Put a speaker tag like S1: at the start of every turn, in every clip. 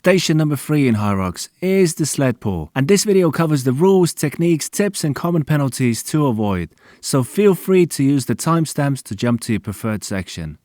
S1: Station number 3 in Hyrox is the sled pull, and this video covers the rules, techniques, tips and common penalties to avoid, so feel free to use the timestamps to jump to your preferred section.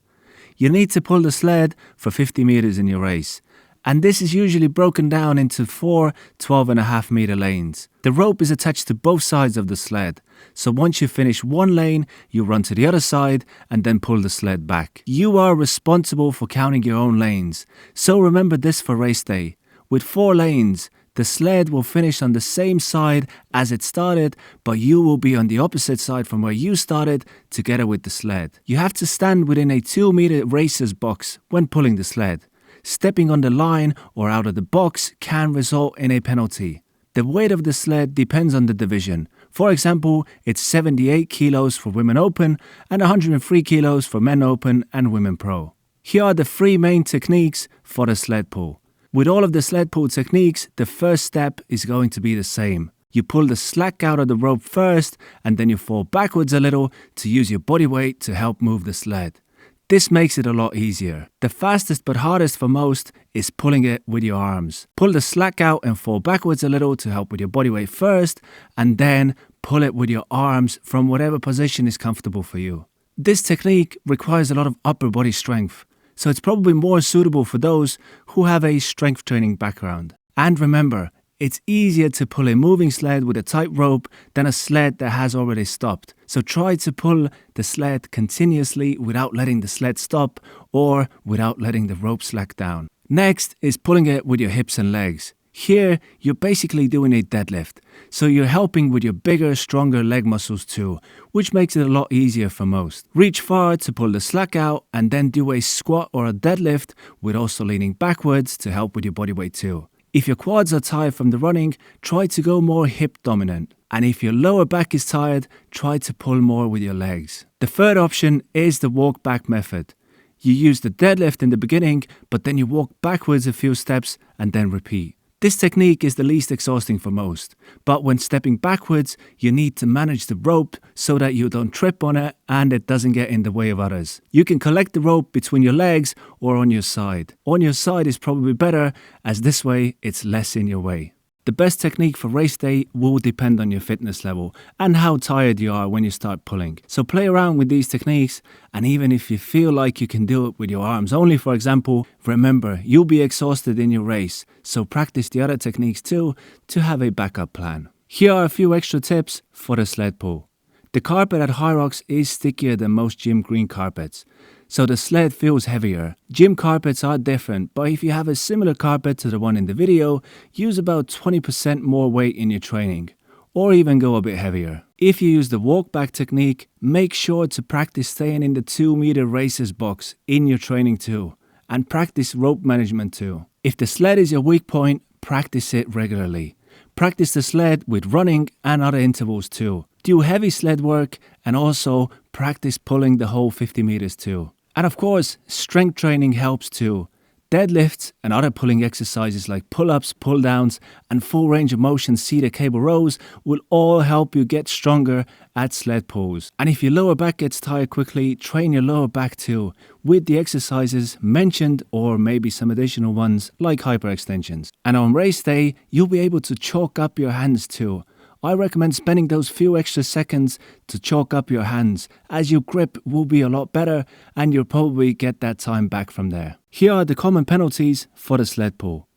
S1: You need to pull the sled for 50 meters in your race, and this is usually broken down into 4 12.5 meter lanes. The rope is attached to both sides of the sled, so once you finish one lane, you run to the other side and then pull the sled back. You are responsible for counting your own lanes, so remember this for race day. With 4 lanes, the sled will finish on the same side as it started, but you will be on the opposite side from where you started together with the sled. You have to stand within a 2 meter racer's box when pulling the sled. Stepping on the line or out of the box can result in a penalty. The weight of the sled depends on the division. For example, it's 78 kilos for Women Open and 103 kilos for Men Open and Women Pro. Here are the 3 main techniques for the sled pull. With all of the sled pull techniques, the first step is going to be the same. You pull the slack out of the rope first and then you fall backwards a little to use your body weight to help move the sled. This makes it a lot easier. The fastest but hardest for most is pulling it with your arms. Pull the slack out and fall backwards a little to help with your body weight first, and then pull it with your arms from whatever position is comfortable for you. This technique requires a lot of upper body strength, so it's probably more suitable for those who have a strength training background. And remember, it's easier to pull a moving sled with a tight rope than a sled that has already stopped. So try to pull the sled continuously without letting the sled stop or without letting the rope slack down. Next is pulling it with your hips and legs. Here, you're basically doing a deadlift. So you're helping with your bigger, stronger leg muscles too, which makes it a lot easier for most. Reach far to pull the slack out and then do a squat or a deadlift with also leaning backwards to help with your body weight too. If your quads are tired from the running, try to go more hip dominant. And if your lower back is tired, try to pull more with your legs. The third option is the walk back method. You use the deadlift in the beginning, but then you walk backwards a few steps and then repeat. This technique is the least exhausting for most, but when stepping backwards, you need to manage the rope so that you don't trip on it and it doesn't get in the way of others. You can collect the rope between your legs or on your side. On your side is probably better, as this way it's less in your way. The best technique for race day will depend on your fitness level and how tired you are when you start pulling. So play around with these techniques, and even if you feel like you can do it with your arms only, for example, remember you'll be exhausted in your race, so practice the other techniques too to have a backup plan. Here are a few extra tips for the sled pull. The carpet at Hyrox is stickier than most gym green carpets, so the sled feels heavier. Gym carpets are different, but if you have a similar carpet to the one in the video, use about 20% more weight in your training, or even go a bit heavier. If you use the walk back technique, make sure to practice staying in the 2 meter racer's box in your training too, and practice rope management too. If the sled is your weak point, practice it regularly. Practice the sled with running and other intervals too. Do heavy sled work and also practice pulling the whole 50 meters too. And of course, strength training helps too. Deadlifts and other pulling exercises like pull-ups, pull-downs and full range of motion seated cable rows will all help you get stronger at sled pulls. And if your lower back gets tired quickly, train your lower back too with the exercises mentioned or maybe some additional ones like hyperextensions. And on race day, you'll be able to chalk up your hands too. I recommend spending those few extra seconds to chalk up your hands, as your grip will be a lot better and you'll probably get that time back from there. Here are the common penalties for the sled pull.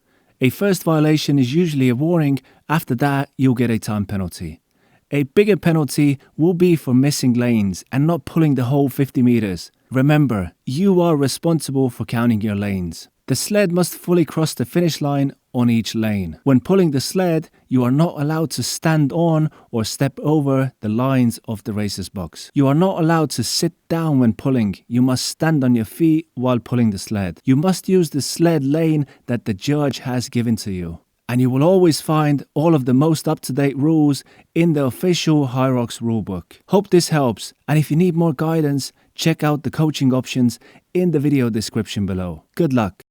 S1: A first violation is usually a warning. After that, you'll get a time penalty. A bigger penalty will be for missing lanes and not pulling the whole 50 meters. Remember, you are responsible for counting your lanes. The sled must fully cross the finish line on each lane. When pulling the sled, you are not allowed to stand on or step over the lines of the racer's box. You are not allowed to sit down when pulling. You must stand on your feet while pulling the sled. You must use the sled lane that the judge has given to you. And you will always find all of the most up-to-date rules in the official Hyrox rulebook. Hope this helps, and if you need more guidance, check out the coaching options in the video description below. Good luck!